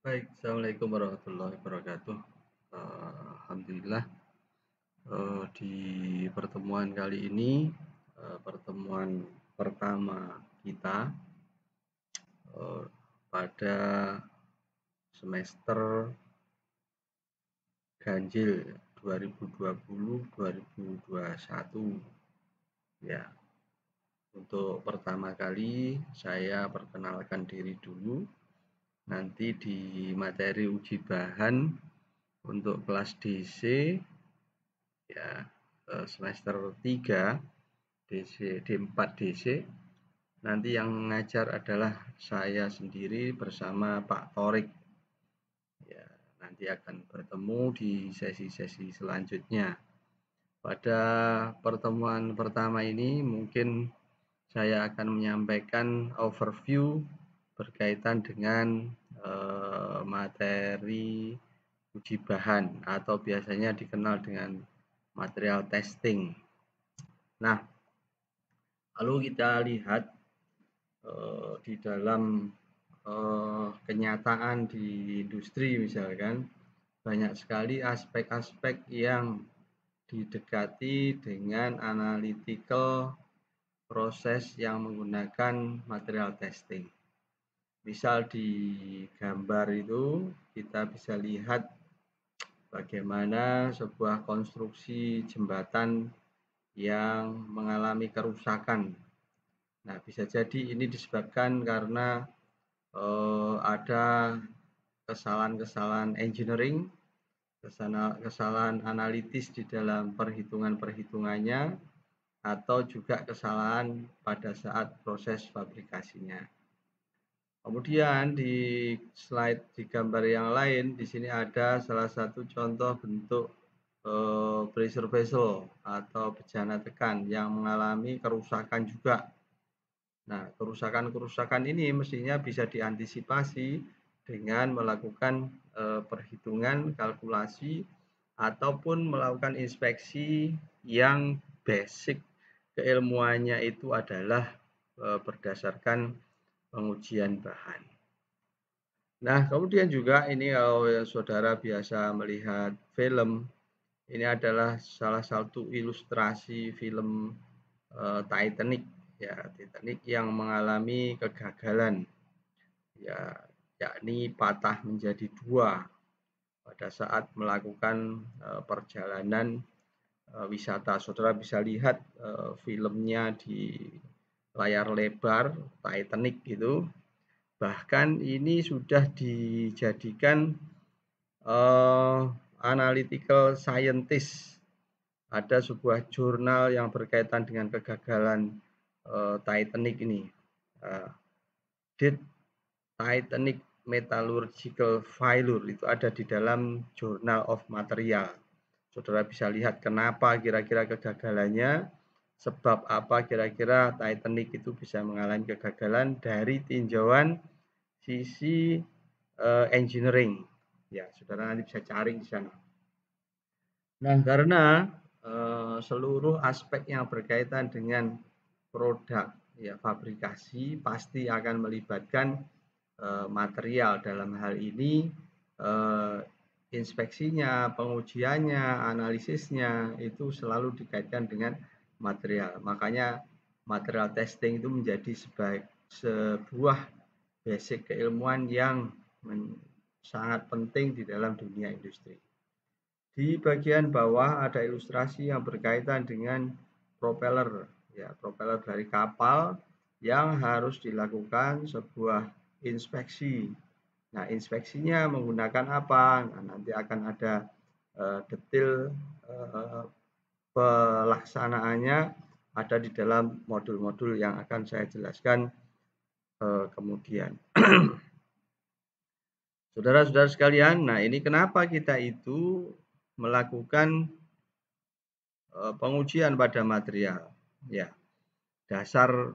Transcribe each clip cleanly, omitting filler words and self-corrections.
Baik, assalamualaikum warahmatullahi wabarakatuh. Alhamdulillah, di pertemuan kali ini, pertemuan pertama kita eh, pada semester ganjil 2020-2021. Ya, untuk pertama kali saya perkenalkan diri dulu. Nanti di materi uji bahan untuk kelas DC ya semester 3 DC D4 DC. Nanti yang mengajar adalah saya sendiri bersama Pak Torik. Ya, nanti akan bertemu di sesi-sesi selanjutnya. Pada pertemuan pertama ini mungkin saya akan menyampaikan overview berkaitan dengan materi uji bahan atau biasanya dikenal dengan material testing. Nah, lalu kita lihat di dalam kenyataan di industri misalkan banyak sekali aspek-aspek yang didekati dengan analytical proses yang menggunakan material testing. Misal di gambar itu kita bisa lihat bagaimana sebuah konstruksi jembatan yang mengalami kerusakan. Nah, bisa jadi ini disebabkan karena ada kesalahan-kesalahan engineering, kesalahan analitis di dalam perhitungan-perhitungannya, atau juga kesalahan pada saat proses fabrikasinya. Kemudian di slide di gambar yang lain, di sini ada salah satu contoh bentuk pressure vessel atau bejana tekan yang mengalami kerusakan juga. Nah, kerusakan-kerusakan ini mestinya bisa diantisipasi dengan melakukan perhitungan, kalkulasi, ataupun melakukan inspeksi yang basic keilmuannya itu adalah berdasarkan pengujian bahan. Nah, kemudian juga ini kalau saudara biasa melihat film, ini adalah salah satu ilustrasi film Titanic, ya Titanic yang mengalami kegagalan, ya yakni patah menjadi dua pada saat melakukan perjalanan wisata. Saudara bisa lihat filmnya di layar lebar Titanic itu. Bahkan ini sudah dijadikan analytical scientist. Ada sebuah jurnal yang berkaitan dengan kegagalan Titanic ini. Did Titanic Metallurgical Failure itu ada di dalam Journal of Material. Saudara bisa lihat kenapa kira-kira kegagalannya, sebab apa kira-kira Titanic itu bisa mengalami kegagalan dari tinjauan sisi engineering. Ya, saudara nanti bisa cari di sana. Nah, karena seluruh aspek yang berkaitan dengan produk ya fabrikasi pasti akan melibatkan material. Dalam hal ini inspeksinya, pengujiannya, analisisnya itu selalu dikaitkan dengan material. Makanya material testing itu menjadi sebuah basic keilmuan yang sangat penting di dalam dunia industri. Di bagian bawah ada ilustrasi yang berkaitan dengan propeller, ya, propeller dari kapal yang harus dilakukan sebuah inspeksi. Nah, inspeksinya menggunakan apa? Nah, nanti akan ada detail pelaksanaannya ada di dalam modul-modul yang akan saya jelaskan kemudian. Saudara-saudara sekalian, nah ini kenapa kita itu melakukan pengujian pada material. Ya, dasar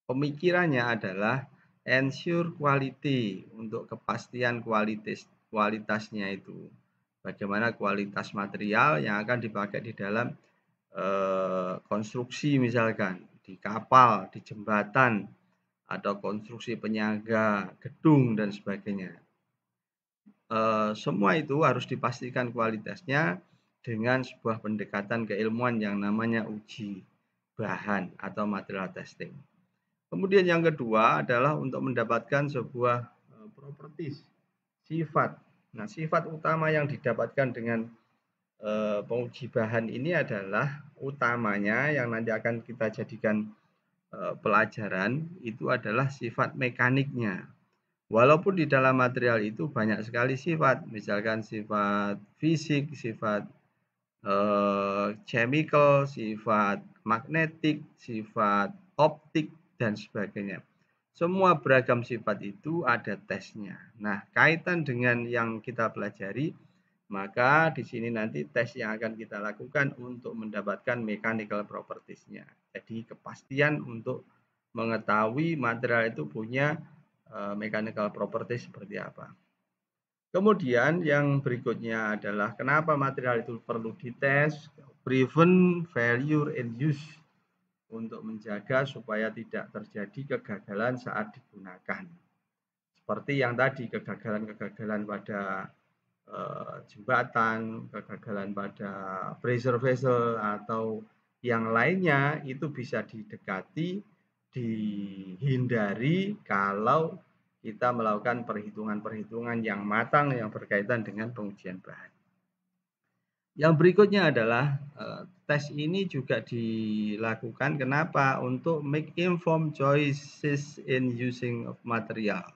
pemikirannya adalah ensure quality, untuk kepastian kualitasnya itu. Bagaimana kualitas material yang akan dipakai di dalam konstruksi misalkan di kapal, di jembatan, atau konstruksi penyangga gedung dan sebagainya. semua itu harus dipastikan kualitasnya dengan sebuah pendekatan keilmuan yang namanya uji bahan atau material testing. Kemudian yang kedua adalah untuk mendapatkan sebuah properties, sifat. Nah, sifat utama yang didapatkan dengan penguji bahan ini adalah utamanya yang nanti akan kita jadikan pelajaran itu adalah sifat mekaniknya. Walaupun di dalam material itu banyak sekali sifat, misalkan sifat fisik, sifat chemical, sifat magnetik, sifat optik, dan sebagainya. Semua beragam sifat itu ada tesnya. Nah, kaitan dengan yang kita pelajari, maka di sini nanti tes yang akan kita lakukan untuk mendapatkan mechanical properties-nya. Jadi kepastian untuk mengetahui material itu punya mechanical properties seperti apa. Kemudian yang berikutnya adalah kenapa material itu perlu dites, prevent failure in use, untuk menjaga supaya tidak terjadi kegagalan saat digunakan. Seperti yang tadi, kegagalan-kegagalan pada jembatan, kegagalan pada pressure vessel atau yang lainnya itu bisa didekati, dihindari kalau kita melakukan perhitungan-perhitungan yang matang yang berkaitan dengan pengujian bahan. Yang berikutnya adalah tes ini juga dilakukan kenapa? Untuk make informed choices in using of material.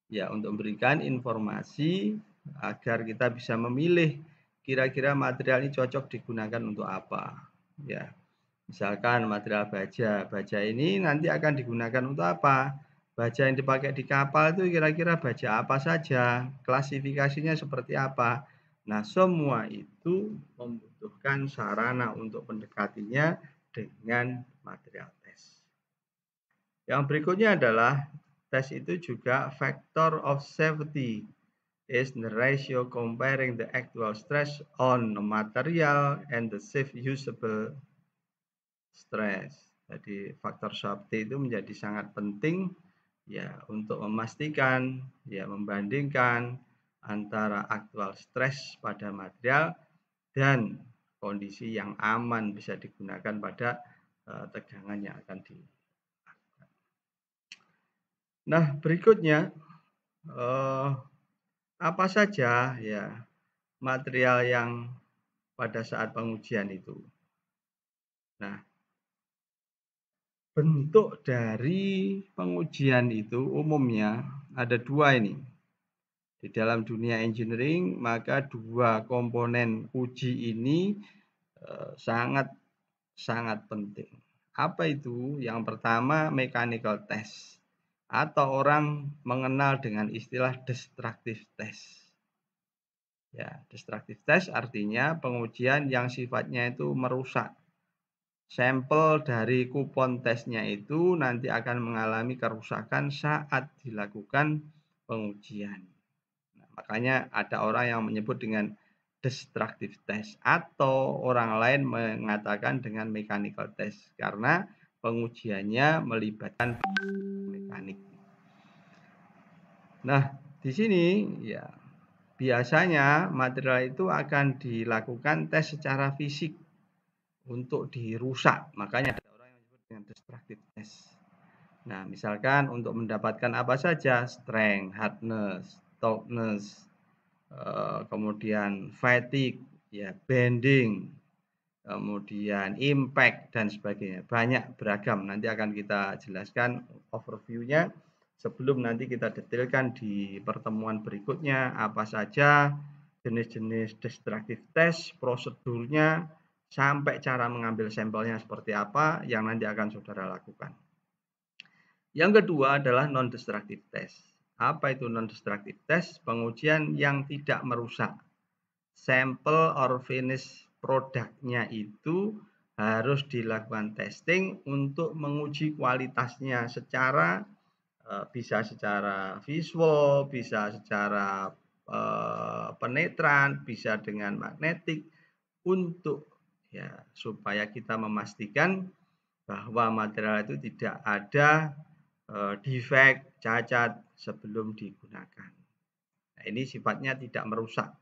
Ya, untuk memberikan informasi agar kita bisa memilih kira-kira material ini cocok digunakan untuk apa. Ya, misalkan material baja. Baja ini nanti akan digunakan untuk apa? Baja yang dipakai di kapal itu kira-kira baja apa saja? Klasifikasinya seperti apa? Nah, semua itu membutuhkan sarana untuk mendekatinya dengan material tes. Yang berikutnya adalah tes itu juga factor of safety is the ratio comparing the actual stress on the material and the safe usable stress. Jadi faktor safety itu menjadi sangat penting ya untuk memastikan ya membandingkan antara aktual stres pada material dan kondisi yang aman bisa digunakan pada tegangan yang akan dilakukan. Nah, berikutnya apa saja ya material yang pada saat pengujian itu. Nah, bentuk dari pengujian itu umumnya ada dua ini. Di dalam dunia engineering, maka dua komponen uji ini sangat penting. Apa itu? Yang pertama mechanical test atau orang mengenal dengan istilah destructive test. Ya, destructive test artinya pengujian yang sifatnya itu merusak. Sampel dari kupon tesnya itu nanti akan mengalami kerusakan saat dilakukan pengujian. Nah, makanya ada orang yang menyebut dengan destructive test atau orang lain mengatakan dengan mechanical test karena pengujiannya melibatkan mekanik. Nah, di sini ya biasanya material itu akan dilakukan tes secara fisik untuk dirusak. Makanya ada orang yang menyebut dengan destructive test. Nah, misalkan untuk mendapatkan apa saja, strength, hardness, toughness, kemudian fatigue, ya, bending, kemudian impact dan sebagainya. Banyak beragam. Nanti akan kita jelaskan overview-nya sebelum nanti kita detailkan di pertemuan berikutnya apa saja jenis-jenis destructive test, prosedurnya, sampai cara mengambil sampelnya seperti apa yang nanti akan saudara lakukan. Yang kedua adalah non-destructive test. Apa itu non-destructive test? Pengujian yang tidak merusak. Sampel or finish produknya itu harus dilakukan testing untuk menguji kualitasnya secara bisa secara visual, bisa secara penetran, bisa dengan magnetik untuk ya supaya kita memastikan bahwa material itu tidak ada defect, cacat sebelum digunakan. Nah, ini sifatnya tidak merusak.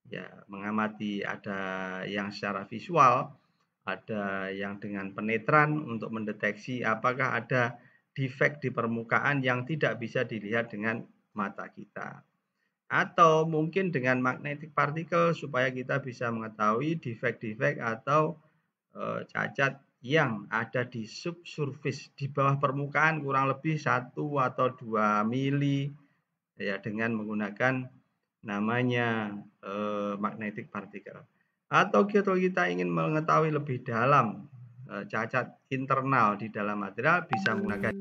Ya, mengamati ada yang secara visual, ada yang dengan penetran untuk mendeteksi apakah ada defek di permukaan yang tidak bisa dilihat dengan mata kita. Atau mungkin dengan magnetic particle supaya kita bisa mengetahui defek-defek atau cacat yang ada di subsurface di bawah permukaan kurang lebih 1 atau 2 mili ya dengan menggunakan namanya magnetic particle. Atau kalau kita ingin mengetahui lebih dalam cacat internal di dalam material bisa menggunakan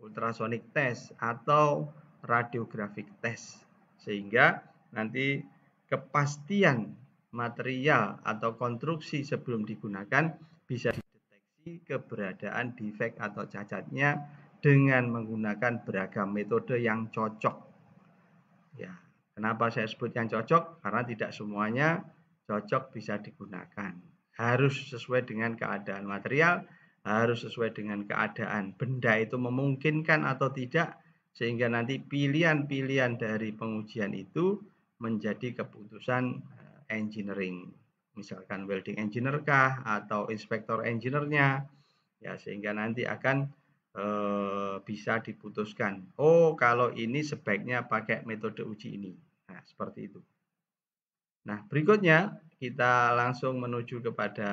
ultrasonic test atau radiographic test sehingga nanti kepastian material atau konstruksi sebelum digunakan bisa dideteksi keberadaan defek atau cacatnya dengan menggunakan beragam metode yang cocok. Ya, kenapa saya sebut yang cocok? Karena tidak semuanya cocok bisa digunakan. Harus sesuai dengan keadaan material, harus sesuai dengan keadaan benda itu memungkinkan atau tidak, sehingga nanti pilihan-pilihan dari pengujian itu menjadi keputusan engineering. Misalkan welding engineer kah atau inspektor engineer-nya, ya sehingga nanti akan bisa diputuskan. Oh, kalau ini sebaiknya pakai metode uji ini. Nah, seperti itu. Nah, berikutnya kita langsung menuju kepada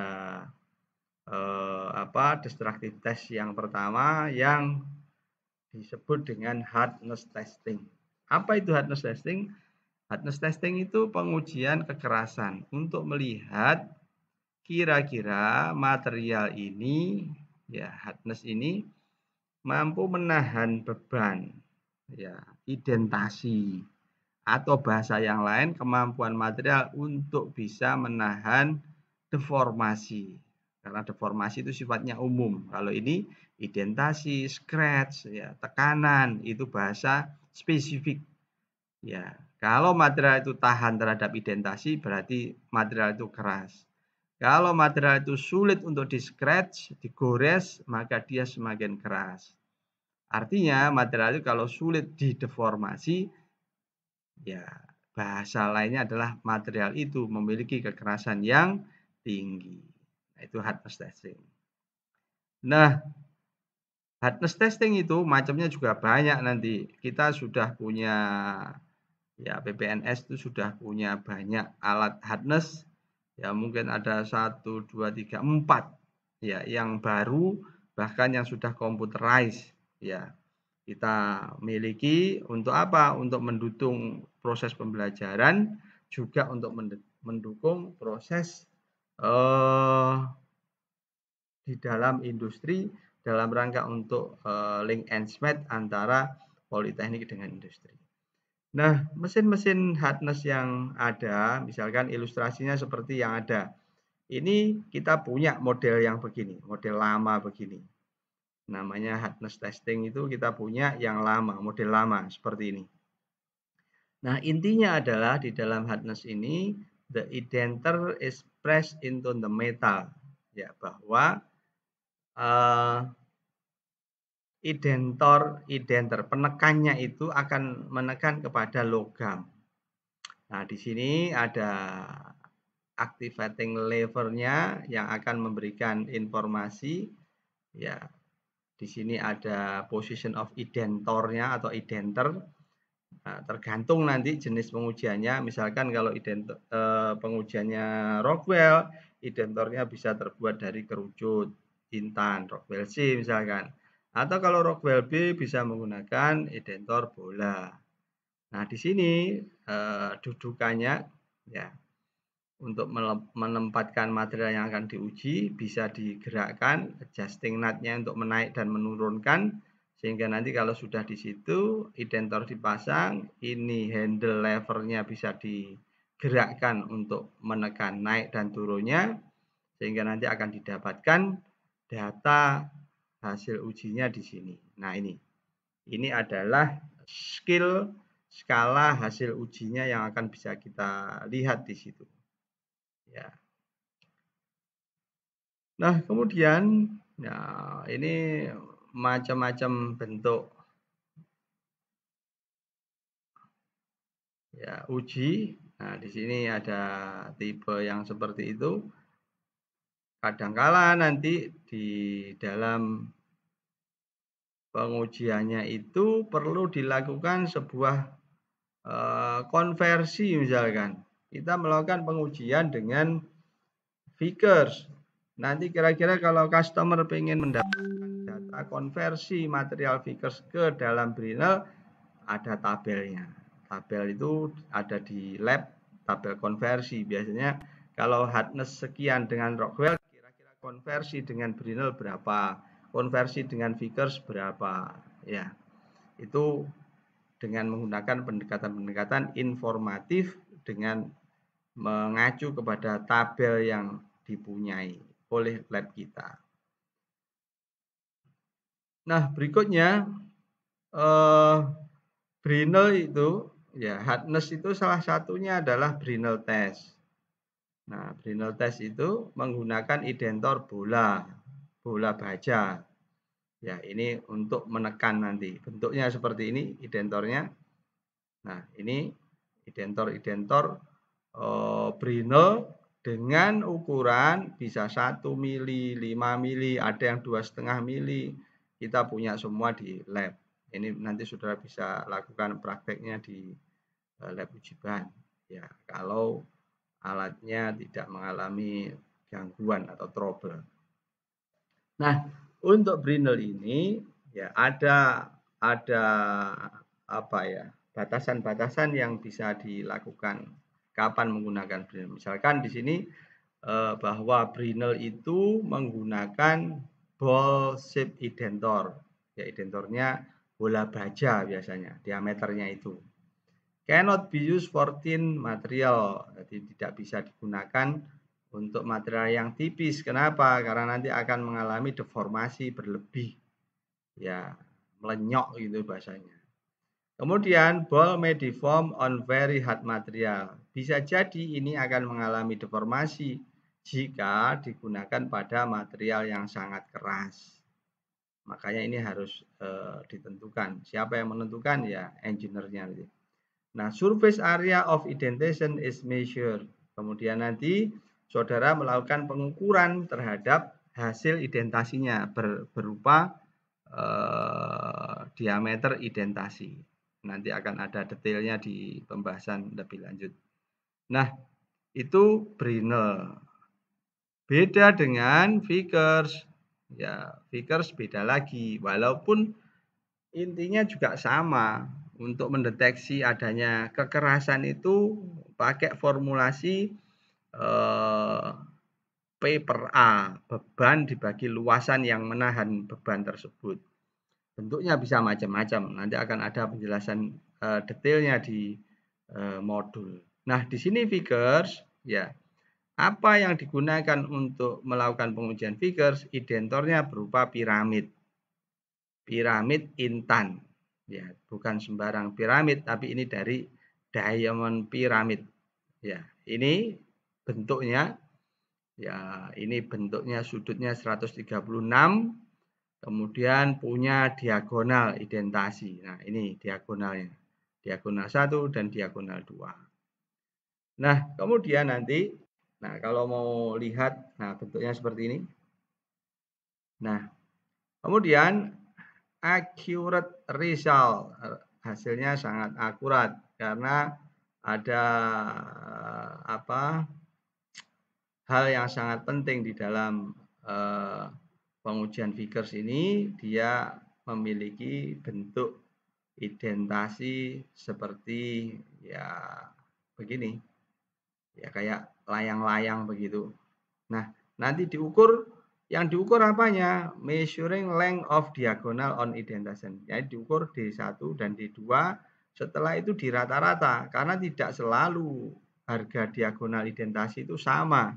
destructive test yang pertama yang disebut dengan hardness testing. Apa itu hardness testing? Hardness testing itu pengujian kekerasan untuk melihat kira-kira material ini, ya hardness ini mampu menahan beban, ya, identasi, atau bahasa yang lain kemampuan material untuk bisa menahan deformasi. Karena deformasi itu sifatnya umum. Kalau ini identasi, scratch, ya, tekanan itu bahasa spesifik. Ya, kalau material itu tahan terhadap identasi berarti material itu keras. Kalau material itu sulit untuk di-scratch, digores, maka dia semakin keras. Artinya material itu kalau sulit dideformasi, ya bahasa lainnya adalah material itu memiliki kekerasan yang tinggi. Nah, itu hardness testing. Nah, hardness testing itu macamnya juga banyak nanti. Kita sudah punya, ya PPNS itu sudah punya banyak alat hardness. Ya mungkin ada 1, 2, 3, 4 ya yang baru bahkan yang sudah computerized ya. Kita miliki untuk apa? Untuk mendukung proses pembelajaran, juga untuk mendukung proses di dalam industri dalam rangka untuk link and match antara politeknik dengan industri. Nah, mesin-mesin hardness yang ada, misalkan ilustrasinya seperti yang ada. Ini kita punya model yang begini, model lama begini. Namanya hardness testing itu kita punya yang lama, model lama seperti ini. Nah, intinya adalah di dalam hardness ini the indenter is pressed into the metal. Ya, bahwa indenter penekannya itu akan menekan kepada logam. Nah, di sini ada activating lever-nya yang akan memberikan informasi ya. Di sini ada position of indentornya atau indenter. Nah, tergantung nanti jenis pengujiannya. Misalkan kalau pengujiannya Rockwell, indentornya bisa terbuat dari kerucut, intan, Rockwell C misalkan. Atau kalau Rockwell B bisa menggunakan indentor bola. Nah, di sini dudukannya ya untuk menempatkan material yang akan diuji bisa digerakkan adjusting nut-nya untuk menaik dan menurunkan sehingga nanti kalau sudah di situ indentor dipasang, ini handle levernya bisa digerakkan untuk menekan naik dan turunnya sehingga nanti akan didapatkan data hasil ujinya di sini. Nah, ini adalah skala hasil ujinya yang akan bisa kita lihat di situ. Ya. Nah, kemudian nah ini macam-macam bentuk ya uji. Nah, di sini ada tipe yang seperti itu. Kadangkala nanti di dalam pengujiannya itu perlu dilakukan sebuah konversi misalkan. Kita melakukan pengujian dengan Vickers. Nanti kira-kira kalau customer pengen mendapatkan data konversi material Vickers ke dalam Brinell, ada tabelnya. Tabel itu ada di lab, tabel konversi. Biasanya kalau hardness sekian dengan Rockwell, kira-kira konversi dengan Brinell berapa, konversi dengan Vickers berapa. Ya, itu dengan menggunakan pendekatan-pendekatan informatif dengan mengacu kepada tabel yang dipunyai oleh lab kita. Nah, berikutnya Brinell itu ya hardness itu salah satunya adalah Brinell test. Nah, Brinell test itu menggunakan identor bola baja. Ya, ini untuk menekan nanti. Bentuknya seperti ini identornya. Nah, ini identor Brinell dengan ukuran bisa 1 mili, 5 mili, ada yang 2,5 mili. Kita punya semua di lab. Ini nanti saudara bisa lakukan prakteknya di lab uji bahan. Ya, kalau alatnya tidak mengalami gangguan atau trouble. Nah, untuk Brinell ini ya ada apa ya, batasan-batasan yang bisa dilakukan kapan menggunakan Brinell. Misalkan di sini bahwa Brinell itu menggunakan ball shape identor. Ya, identornya bola baja biasanya, diameternya itu. Cannot be used for thin material. Jadi tidak bisa digunakan untuk material yang tipis. Kenapa? Karena nanti akan mengalami deformasi berlebih. Ya, melenyok gitu bahasanya. Kemudian ball may deform on very hard material. Bisa jadi ini akan mengalami deformasi jika digunakan pada material yang sangat keras. Makanya ini harus ditentukan. Siapa yang menentukan? Ya, engineer-nya. Nah, surface area of indentation is measured. Kemudian nanti saudara melakukan pengukuran terhadap hasil indentasinya berupa diameter indentasi. Nanti akan ada detailnya di pembahasan lebih lanjut. Nah, itu Brinell. Beda dengan Vickers. Ya, Vickers beda lagi. Walaupun intinya juga sama. Untuk mendeteksi adanya kekerasan itu pakai formulasi P per A, beban dibagi luasan yang menahan beban tersebut. Bentuknya bisa macam-macam. Nanti akan ada penjelasan detailnya di modul. Nah, di sini Vickers, ya, apa yang digunakan untuk melakukan pengujian Vickers? Identornya berupa piramid. Piramid intan. Ya, bukan sembarang piramid, tapi ini dari diamond piramid. Ya, ini bentuknya, ya, ini bentuknya sudutnya 136, kemudian punya diagonal indentasi. Nah, ini diagonalnya. Diagonal 1 dan diagonal 2. Nah, kemudian nanti, nah kalau mau lihat, nah bentuknya seperti ini. Nah, kemudian accurate result, hasilnya sangat akurat karena ada hal yang sangat penting di dalam pengujian Vickers ini. Dia memiliki bentuk indentasi seperti ya begini, ya kayak layang-layang begitu. Nah, nanti yang diukur apanya? Measuring length of diagonal on indentation. Jadi diukur D1 dan D2, setelah itu dirata-rata karena tidak selalu harga diagonal indentasi itu sama.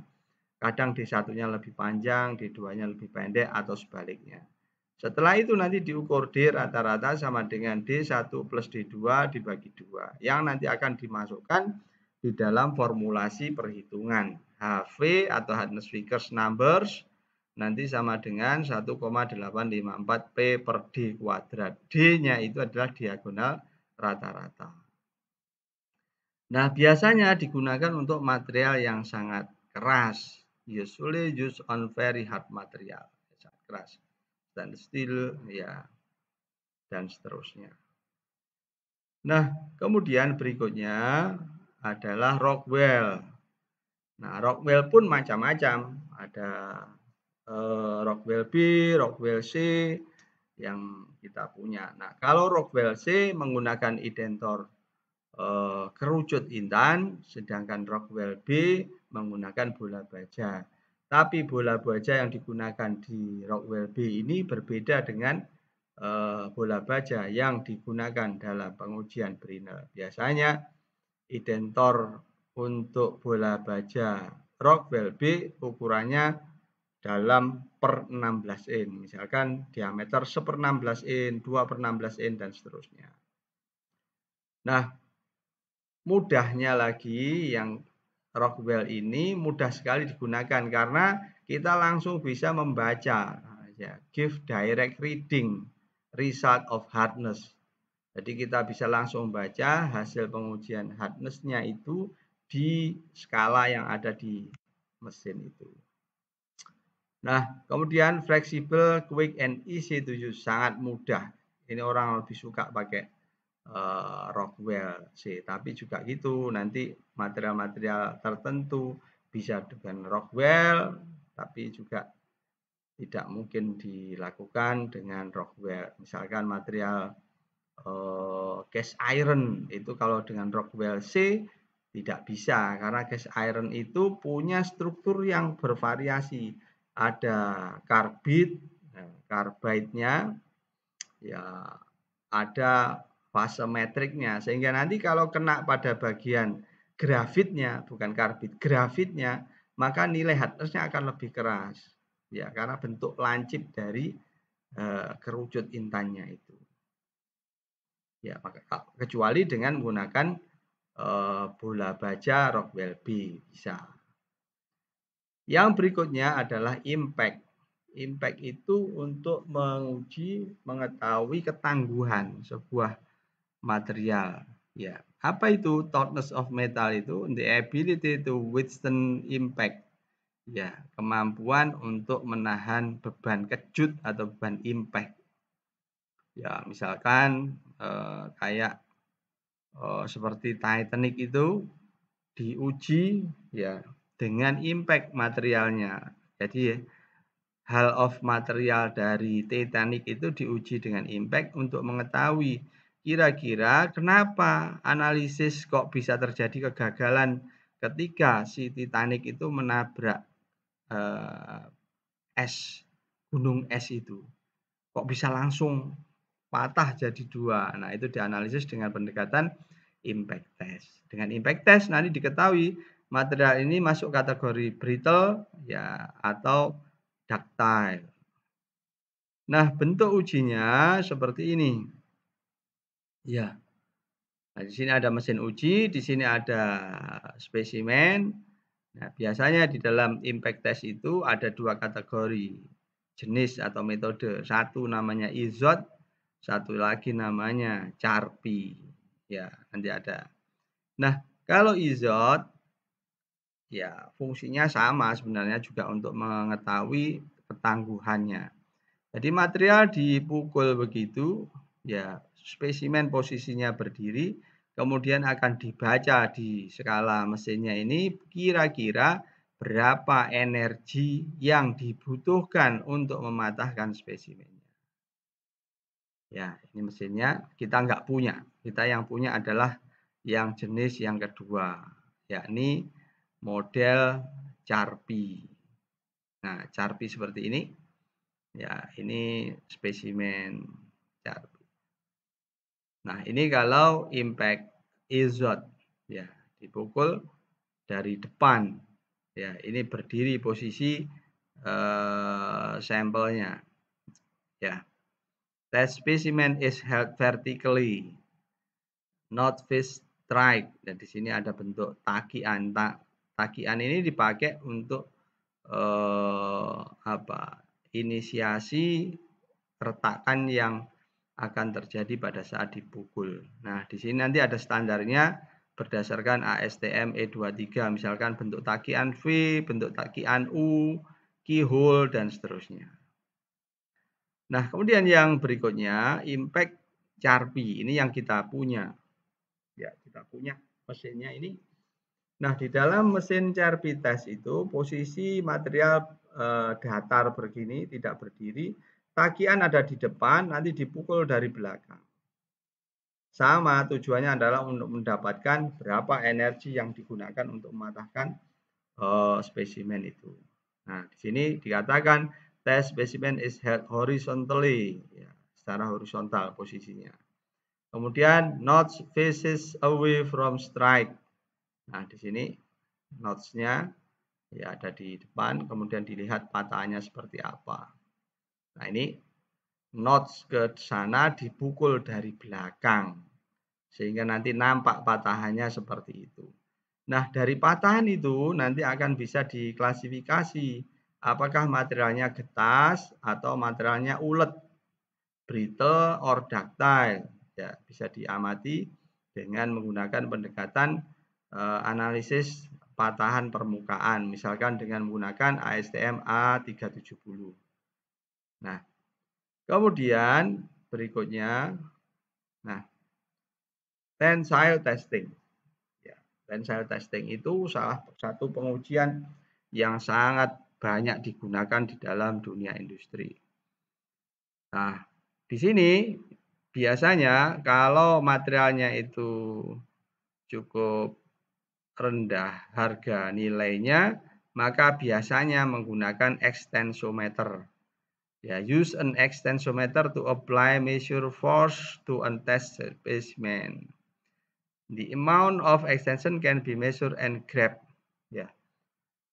Kadang D1-nya lebih panjang, D2-nya lebih pendek atau sebaliknya. Setelah itu nanti diukur D rata-rata sama dengan D1 plus D2 dibagi 2. Yang nanti akan dimasukkan di dalam formulasi perhitungan. HV atau hardness Vickers numbers nanti sama dengan 1,854 P per D kuadrat. D-nya itu adalah diagonal rata-rata. Nah, biasanya digunakan untuk material yang sangat keras. Usually used on very hard material. Sangat keras. Stainless steel, ya, dan seterusnya. Nah, kemudian berikutnya adalah Rockwell. Nah, Rockwell pun macam-macam. Ada Rockwell B, Rockwell C yang kita punya. Nah, kalau Rockwell C menggunakan identor kerucut intan, sedangkan Rockwell B menggunakan bola baja. Tapi bola baja yang digunakan di Rockwell B ini berbeda dengan bola baja yang digunakan dalam pengujian Brinell. Biasanya identor untuk bola baja Rockwell B ukurannya dalam per 16 in. Misalkan diameter 1/16 in, 2/16 in, dan seterusnya. Nah, mudahnya lagi yang Rockwell ini mudah sekali digunakan karena kita langsung bisa membaca, ya, give direct reading result of hardness. Jadi kita bisa langsung membaca hasil pengujian hardness-nya itu di skala yang ada di mesin itu. Nah, kemudian fleksibel, quick and easy to use, sangat mudah. Ini orang lebih suka pakai Rockwell sih, tapi juga gitu nanti material-material tertentu bisa dengan Rockwell, tapi juga tidak mungkin dilakukan dengan Rockwell. Misalkan material cast iron itu kalau dengan Rockwell C tidak bisa karena cast iron itu punya struktur yang bervariasi. Ada karbid, karbidnya, ya, ada fase metriknya, sehingga nanti kalau kena pada bagian grafitnya, bukan karbid, grafitnya, maka nilai hardness-nya akan lebih keras, ya, karena bentuk lancip dari kerucut intannya itu. Ya, maka kecuali dengan menggunakan bola baja Rockwell B bisa. Yang berikutnya adalah impact. Impact itu untuk menguji, mengetahui ketangguhan sebuah material. Ya, apa itu toughness of metal itu? The ability to withstand impact. Ya, kemampuan untuk menahan beban kejut atau beban impact. Ya, misalkan kayak seperti Titanic itu diuji, ya, dengan impact materialnya. Jadi hal of material dari Titanic itu diuji dengan impact untuk mengetahui kira-kira kenapa analisis kok bisa terjadi kegagalan ketika si Titanic itu menabrak es, gunung es itu. Kok bisa langsung patah jadi dua. Nah, itu dianalisis dengan pendekatan impact test. Dengan impact test nanti diketahui material ini masuk kategori brittle, ya, atau ductile. Nah, bentuk ujinya seperti ini. Ya. Nah, di sini ada mesin uji, di sini ada spesimen. Nah, biasanya di dalam impact test itu ada dua kategori jenis atau metode. Satu namanya IZOT, satu lagi namanya Charpy. Ya, nanti ada. Nah, kalau IZOT, ya, fungsinya sama sebenarnya juga untuk mengetahui ketangguhannya. Jadi material dipukul begitu, ya, spesimen posisinya berdiri, kemudian akan dibaca di skala mesinnya ini kira-kira berapa energi yang dibutuhkan untuk mematahkan spesimennya. Ya, ini mesinnya kita nggak punya. Kita yang punya adalah yang jenis yang kedua, yakni model Charpy. Nah, Charpy seperti ini. Ya, ini spesimen Charpy. Nah, ini kalau impact IZOT, ya, dipukul dari depan. Ya, ini berdiri posisi sampelnya. Ya. That specimen is held vertically, not fist strike. Dan di sini ada bentuk takian. Takian ini dipakai untuk inisiasi retakan yang akan terjadi pada saat dipukul. Nah, di sini nanti ada standarnya berdasarkan ASTM E23, misalkan bentuk takian V, bentuk takian U, keyhole, dan seterusnya. Nah, kemudian yang berikutnya, impact Charpy. Ini yang kita punya. Ya, kita punya mesinnya ini. Nah, di dalam mesin Charpy test itu, posisi material datar begini, tidak berdiri. Takian ada di depan, nanti dipukul dari belakang. Sama, tujuannya adalah untuk mendapatkan berapa energi yang digunakan untuk mematahkan spesimen itu. Nah, di sini dikatakan test specimen is held horizontally, ya, secara horizontal posisinya. Kemudian notch faces away from strike. Nah, di sini notch-nya ya ada di depan, kemudian dilihat patahannya seperti apa. Nah, ini notch ke sana dipukul dari belakang, sehingga nanti nampak patahannya seperti itu. Nah, dari patahan itu nanti akan bisa diklasifikasi apakah materialnya getas atau materialnya ulet, brittle or ductile. Ya, bisa diamati dengan menggunakan pendekatan analisis patahan permukaan, misalkan dengan menggunakan ASTM A370. Nah, kemudian berikutnya, nah, tensile testing. Tensile testing itu salah satu pengujian yang sangat banyak digunakan di dalam dunia industri. Nah, di sini biasanya kalau materialnya itu cukup rendah harga nilainya, maka biasanya menggunakan extensometer. Ya, use an extensometer to apply measure force to a test specimen. The amount of extension can be measured and grabbed. Ya,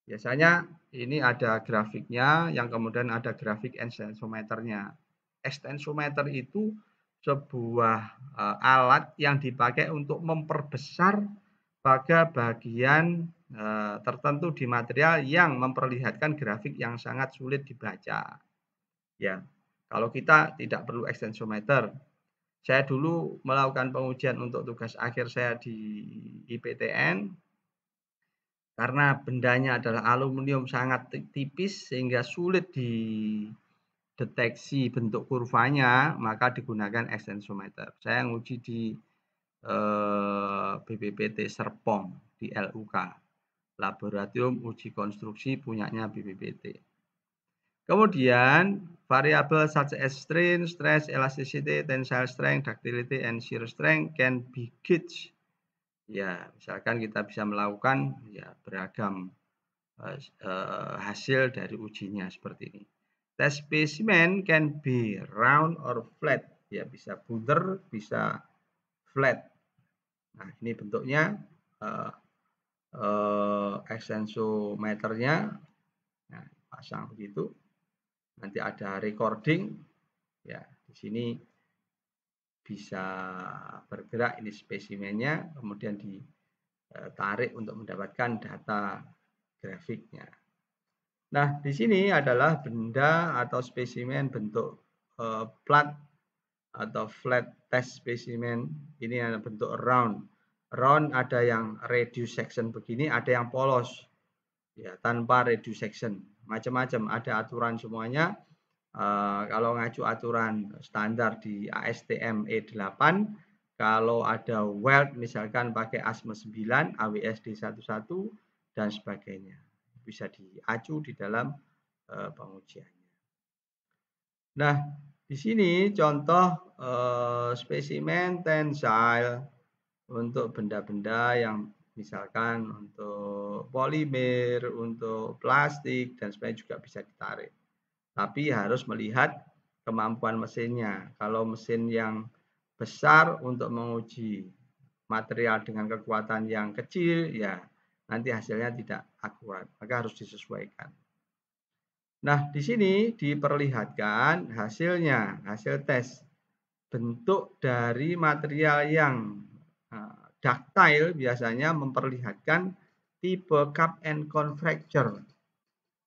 biasanya ini ada grafiknya, yang kemudian ada grafik extensometernya. Extensometer itu sebuah alat yang dipakai untuk memperbesar pada bagian tertentu di material yang memperlihatkan grafik yang sangat sulit dibaca. Ya, kalau kita tidak perlu extensometer. Saya dulu melakukan pengujian untuk tugas akhir saya di IPTN, karena bendanya adalah aluminium sangat tipis sehingga sulit dideteksi bentuk kurvanya, maka digunakan extensometer. Saya nguji di BPPT Serpong di LUK, Laboratorium Uji Konstruksi punyanya BPPT. Kemudian variabel such as strain, stress, elasticity, tensile strength, ductility, and shear strength can be gauged. Ya, misalkan kita bisa melakukan ya beragam hasil dari ujinya seperti ini. Test specimen can be round or flat. Ya, bisa bunder, bisa flat. Nah, ini bentuknya extensometernya. Nah, pasang begitu. Nanti ada recording, ya di sini bisa bergerak ini spesimennya, kemudian ditarik untuk mendapatkan data grafiknya. Nah, di sini adalah benda atau spesimen bentuk plat atau flat test spesimen. Ini ada bentuk round. Round ada yang reduce section begini, ada yang polos, ya tanpa reduce section. Macam-macam, ada aturan semuanya. Kalau ngacu aturan standar di ASTM E8, kalau ada weld misalkan pakai ASME 9, AWSD 11 dan sebagainya. Bisa diacu di dalam pengujiannya. Nah, di sini contoh spesimen tensile untuk benda-benda yang misalkan untuk polimer, untuk plastik dan sebagainya juga bisa ditarik. Tapi harus melihat kemampuan mesinnya. Kalau mesin yang besar untuk menguji material dengan kekuatan yang kecil, ya nanti hasilnya tidak akurat, maka harus disesuaikan. Nah, di sini diperlihatkan hasilnya, hasil tes. Bentuk dari material yang ductile biasanya memperlihatkan tipe cup and cone fracture.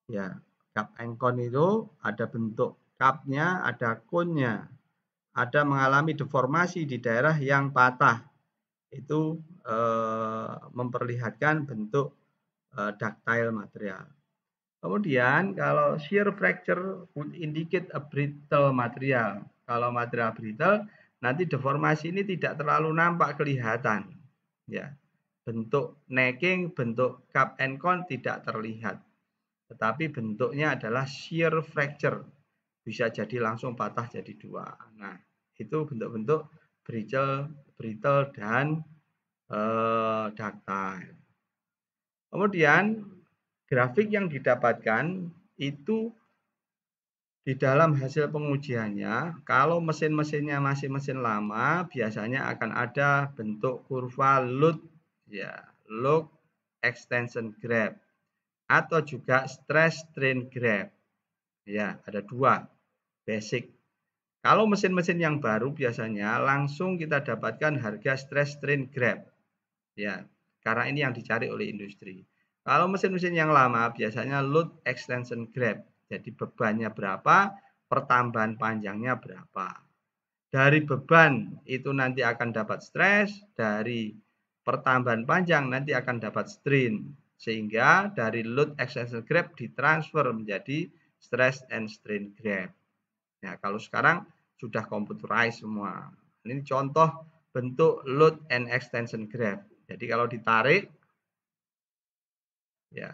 Ya, cup and cone itu ada bentuk cupnya, ada cone-nya. Ada mengalami deformasi di daerah yang patah. itu memperlihatkan bentuk ductile material. Kemudian kalau shear fracture would indicate a brittle material. Kalau material brittle, nanti deformasi ini tidak terlalu nampak kelihatan. Ya, bentuk necking, bentuk cup and cone tidak terlihat. Tetapi bentuknya adalah shear fracture. Bisa jadi langsung patah jadi dua. Nah, itu bentuk-bentuk brittle dan ductile. Kemudian grafik yang didapatkan itu di dalam hasil pengujiannya, kalau mesin-mesinnya masih mesin lama, biasanya akan ada bentuk kurva load, ya, load extension graph, atau juga stress strain graph. Ya, ada dua basic. Kalau mesin-mesin yang baru biasanya langsung kita dapatkan harga stress strain graph. Ya, karena ini yang dicari oleh industri. Kalau mesin-mesin yang lama biasanya load extension graph. Jadi bebannya berapa, pertambahan panjangnya berapa. Dari beban itu nanti akan dapat stress, dari pertambahan panjang nanti akan dapat strain. Sehingga dari load extension graph ditransfer menjadi stress and strain graph. Nah, kalau sekarang sudah computerized semua. Ini contoh bentuk load and extension graph. Jadi kalau ditarik, ya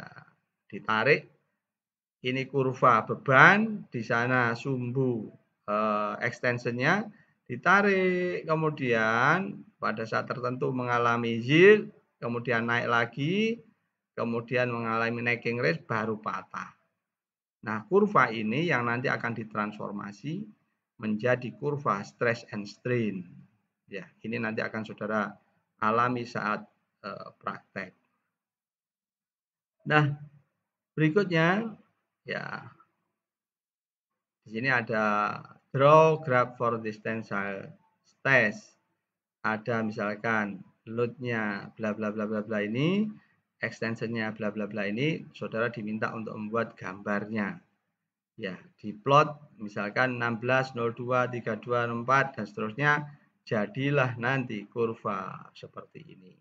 ditarik, ini kurva beban, di sana sumbu extensionnya, ditarik, kemudian pada saat tertentu mengalami yield, kemudian naik lagi, kemudian mengalami necking raise, baru patah. Nah, kurva ini yang nanti akan ditransformasi menjadi kurva stress and strain. Ya, ini nanti akan saudara alami saat praktek. Nah, berikutnya ya di sini ada draw graph for this tensile test. Ada misalkan load-nya bla bla bla bla bla ini, extension-nya bla bla bla ini, saudara diminta untuk membuat gambarnya. Ya, diplot misalkan 16, 02, 32, 64 dan seterusnya, jadilah nanti kurva seperti ini.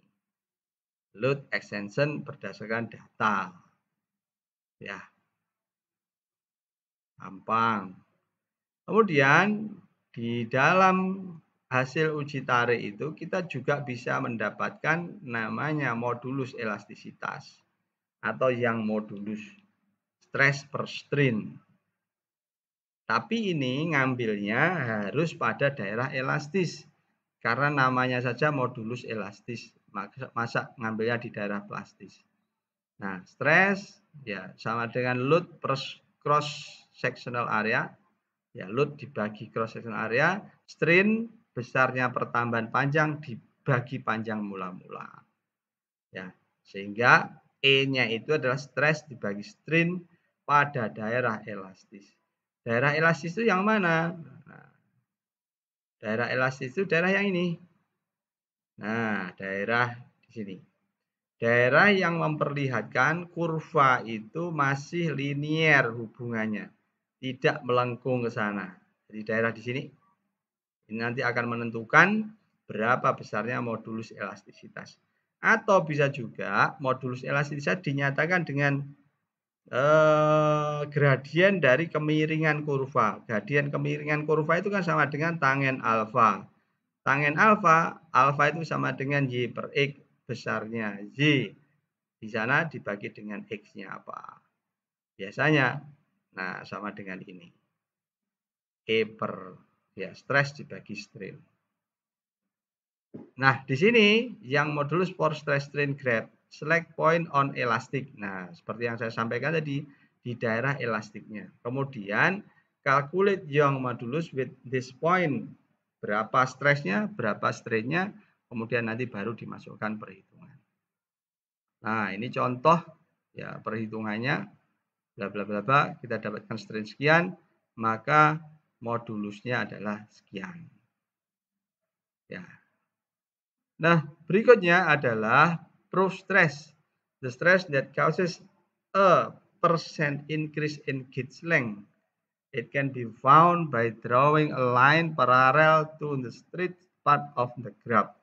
Load extension berdasarkan data. Ya. Gampang. Kemudian di dalam hasil uji tarik itu kita juga bisa mendapatkan namanya modulus elastisitas atau yang modulus stress per strain. Tapi ini ngambilnya harus pada daerah elastis. Karena namanya saja modulus elastis. Masa ngambilnya di daerah plastis. Nah, stress ya sama dengan load per cross sectional area. Ya, load dibagi cross sectional area, strain besarnya pertambahan panjang dibagi panjang mula-mula. Ya, sehingga E-nya itu adalah stress dibagi strain pada daerah elastis. Daerah elastis itu yang mana? Nah, daerah elastis itu daerah yang ini. Nah, daerah di sini. Daerah yang memperlihatkan kurva itu masih linier hubungannya, tidak melengkung ke sana. Jadi daerah di sini ini nanti akan menentukan berapa besarnya modulus elastisitas. Atau bisa juga modulus elastisitas dinyatakan dengan gradien dari kemiringan kurva. Gradien kemiringan kurva itu kan sama dengan tangen alfa. Tangen alfa, alfa itu sama dengan Y per X besarnya Y. Di sana dibagi dengan X-nya apa. Biasanya, nah sama dengan ini. E per, ya stress dibagi strain. Nah, di sini yang modulus for stress strain graph, select point on elastic. Nah, seperti yang saya sampaikan tadi, di daerah elastiknya. Kemudian, calculate Young modulus with this point. Berapa stresnya, berapa strainnya, kemudian nanti baru dimasukkan perhitungan. Nah, ini contoh ya perhitungannya. Bla bla bla bla, kita dapatkan strain sekian, maka modulusnya adalah sekian. Ya. Nah, berikutnya adalah proof stress. The stress that causes a percent increase in gauge length. It can be found by drawing a line parallel to the straight part of the graph.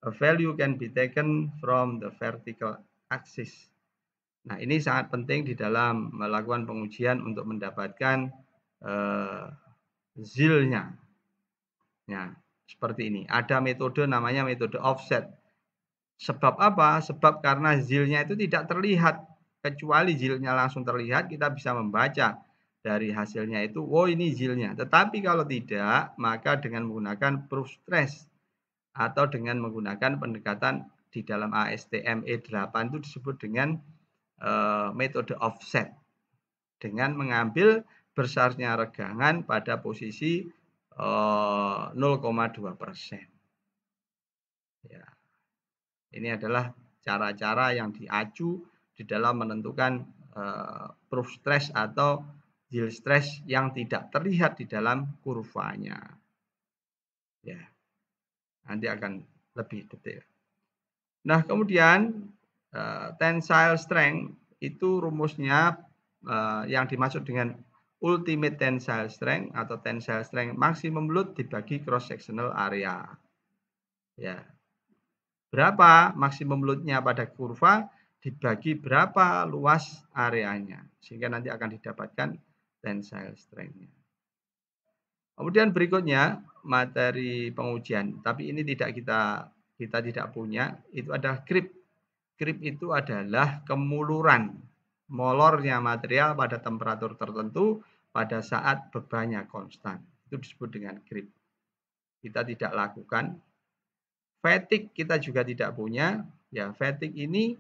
a value can be taken from the vertical axis. Nah, ini sangat penting di dalam melakukan pengujian untuk mendapatkan ZIL-nya. Ya, seperti ini. Ada metode namanya metode offset. Sebab apa? Sebab karena ZIL-nya itu tidak terlihat. Kecuali ZIL-nya langsung terlihat, kita bisa membaca dari hasilnya itu, oh ini ZIL-nya. Tetapi kalau tidak, maka dengan menggunakan proof stress atau dengan menggunakan pendekatan di dalam ASTM E8 itu disebut dengan metode offset. Dengan mengambil besarnya regangan pada posisi 0,2%. Ya. Ini adalah cara-cara yang diacu di dalam menentukan proof stress atau yield stress yang tidak terlihat di dalam kurvanya. Ya, nanti akan lebih detail. Nah, kemudian tensile strength itu rumusnya yang dimaksud dengan ultimate tensile strength atau tensile strength maximum load dibagi cross sectional area. Ya, berapa maksimum load-nya pada kurva dibagi berapa luas areanya, sehingga nanti akan didapatkan tensile strength-nya. Kemudian berikutnya materi pengujian, tapi ini kita tidak punya, itu adalah creep. Creep itu adalah kemuluran, molornya material pada temperatur tertentu pada saat bebannya konstan. Itu disebut dengan creep. Kita tidak lakukan. Fatigue kita juga tidak punya. Ya, fatigue ini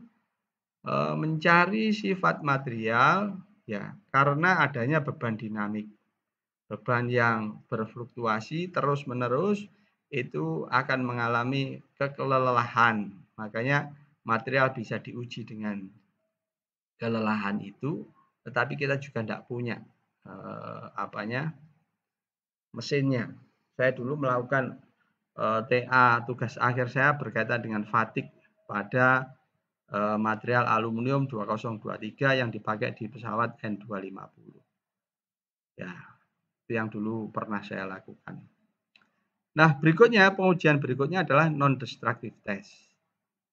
mencari sifat material ya karena adanya beban dinamik. Beban yang berfluktuasi terus-menerus itu akan mengalami kelelahan. Makanya material bisa diuji dengan kelelahan itu, tetapi kita juga tidak punya mesinnya. Saya dulu melakukan TA tugas akhir saya berkaitan dengan fatigue pada material aluminium 2023 yang dipakai di pesawat N250. Ya, itu yang dulu pernah saya lakukan. Nah, pengujian berikutnya adalah non-destructive test.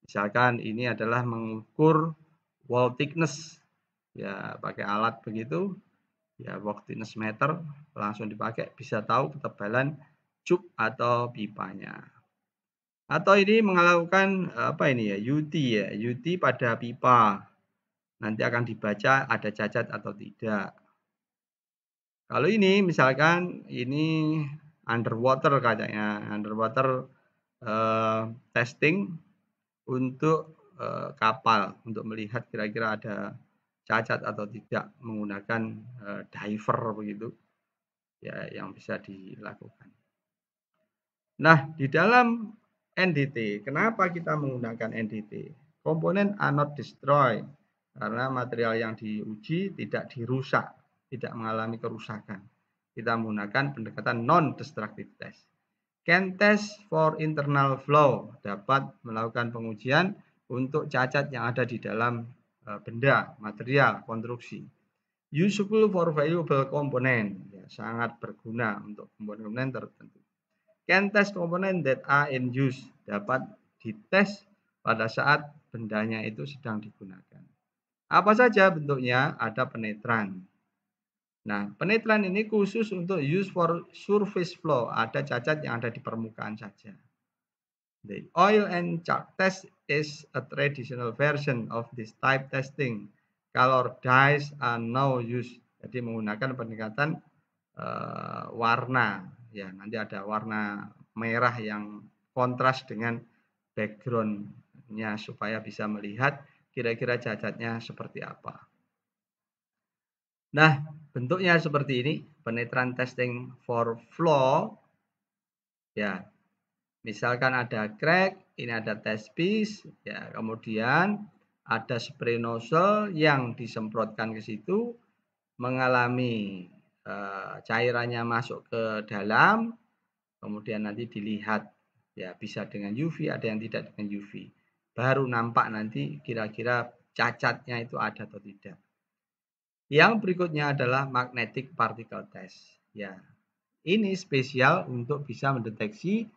Misalkan ini adalah mengukur wall thickness. Ya, pakai alat begitu. Ya, wall thickness meter langsung dipakai, bisa tahu ketebalan cup atau pipanya. Atau ini melakukan UT ya, UT pada pipa. Nanti akan dibaca ada cacat atau tidak. Kalau ini misalkan ini underwater katanya, underwater testing untuk kapal untuk melihat kira-kira ada cacat atau tidak menggunakan diver begitu. Ya, yang bisa dilakukan. Nah, di dalam NDT, kenapa kita menggunakan NDT? Komponen are not destroyed karena material yang diuji tidak dirusak, tidak mengalami kerusakan. Kita menggunakan pendekatan non-destructive test. Can test for internal flow, dapat melakukan pengujian untuk cacat yang ada di dalam benda, material, konstruksi. Useful for valuable component, ya, sangat berguna untuk komponen tertentu. Can test component that are in use, dapat dites pada saat bendanya itu sedang digunakan. Apa saja bentuknya? Ada penetran. Nah, penetran ini khusus untuk use for surface flow, ada cacat yang ada di permukaan saja. The oil and chalk test is a traditional version of this type testing. Color dyes are now used. Jadi menggunakan pendekatan warna. Ya, nanti ada warna merah yang kontras dengan background-nya supaya bisa melihat kira-kira cacatnya seperti apa. Nah, bentuknya seperti ini, penetran testing for flow. Ya, misalkan ada crack, ini ada test piece, ya, kemudian ada spray nozzle yang disemprotkan ke situ, mengalami cairannya masuk ke dalam, kemudian nanti dilihat, ya bisa dengan UV, ada yang tidak dengan UV. Baru nampak nanti kira-kira cacatnya itu ada atau tidak. Yang berikutnya adalah magnetic particle test. Ya, ini spesial untuk bisa mendeteksi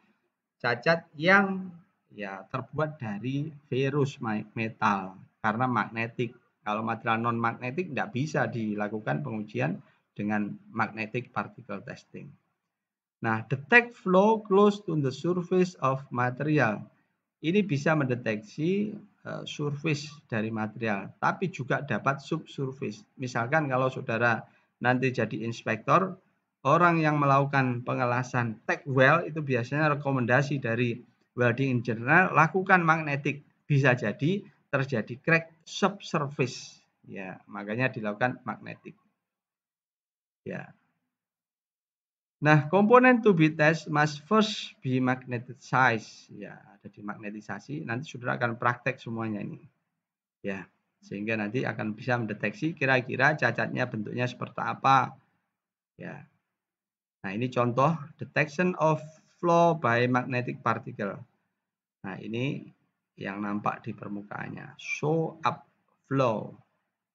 cacat yang ya terbuat dari ferrous metal karena magnetik. Kalau material non magnetik tidak bisa dilakukan pengujian dengan magnetic particle testing. Nah, detect flow close to the surface of material. Ini bisa mendeteksi surface dari material, tapi juga dapat subsurface. Misalkan kalau saudara nanti jadi inspektor, orang yang melakukan pengelasan tag weld itu biasanya rekomendasi dari welding engineer lakukan magnetik. Bisa jadi terjadi crack subsurface. Ya, makanya dilakukan magnetik. Ya. Nah, komponen to be test must first be magnetized. Ya, ada dimagnetisasi. Nanti saudara akan praktek semuanya ini. Ya, sehingga nanti akan bisa mendeteksi kira-kira cacatnya bentuknya seperti apa. Ya. Nah, ini contoh detection of flow by magnetic particle. Nah, ini yang nampak di permukaannya. Show up flow.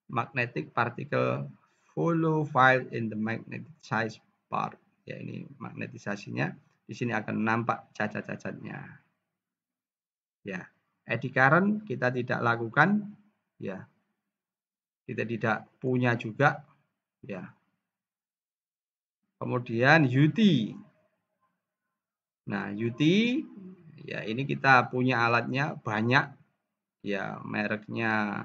Magnetic particle follow file in the magnetized part. Ya, ini magnetisasinya. Di sini akan nampak cacat-cacatnya. Ya, eddy current kita tidak lakukan. Ya, kita tidak punya juga. Ya. Kemudian UT. Nah, UT ya ini kita punya alatnya banyak. Ya, mereknya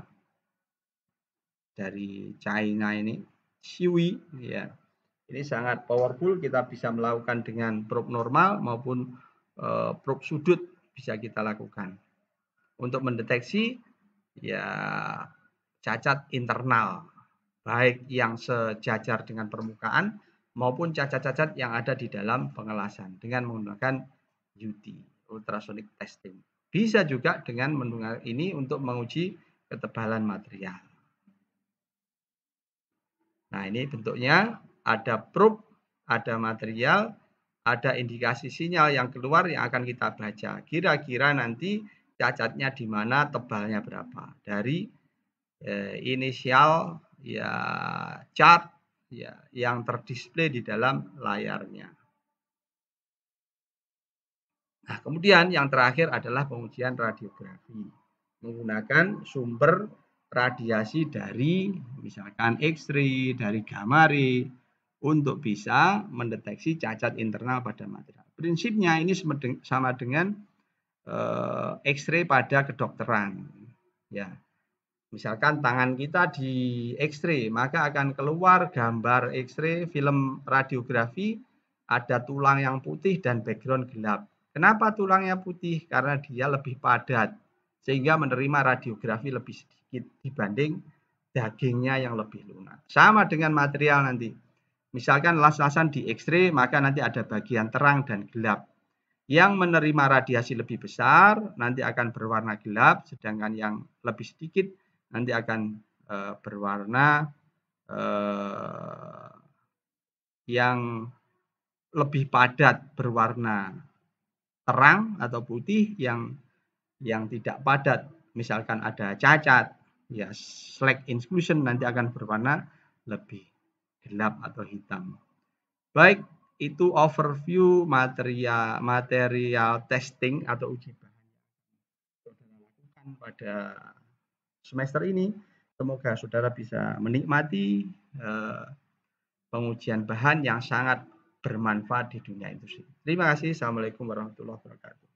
dari China ini, Xiwi. Ya. Ini sangat powerful, kita bisa melakukan dengan probe normal maupun probe sudut bisa kita lakukan. Untuk mendeteksi ya cacat internal, baik yang sejajar dengan permukaan maupun cacat-cacat yang ada di dalam pengelasan dengan menggunakan UT, ultrasonic testing. Bisa juga dengan menggunakan ini untuk menguji ketebalan material. Nah, ini bentuknya ada probe, ada material, ada indikasi sinyal yang keluar yang akan kita baca. Kira-kira nanti cacatnya di mana, tebalnya berapa. Dari inisial ya chart ya yang terdisplay di dalam layarnya. Nah, kemudian yang terakhir adalah pengujian radiografi menggunakan sumber radiasi dari misalkan X-ray, dari gamma ray untuk bisa mendeteksi cacat internal pada material. Prinsipnya ini sama dengan X-ray pada kedokteran. Ya, misalkan tangan kita di X-ray, maka akan keluar gambar X-ray film radiografi ada tulang yang putih dan background gelap. Kenapa tulangnya putih? Karena dia lebih padat sehingga menerima radiografi lebih sedikit dibanding dagingnya yang lebih lunak. Sama dengan material nanti. Misalkan las-lasan di X-ray, maka nanti ada bagian terang dan gelap. Yang menerima radiasi lebih besar nanti akan berwarna gelap, sedangkan yang lebih sedikit nanti akan berwarna yang lebih padat, berwarna terang atau putih, yang tidak padat, misalkan ada cacat, ya slag inclusion nanti akan berwarna lebih gelap atau hitam. Baik, itu overview material testing atau uji bahan yang saudara lakukan pada semester ini. Semoga saudara bisa menikmati pengujian bahan yang sangat bermanfaat di dunia industri. Terima kasih. Assalamualaikum warahmatullahi wabarakatuh.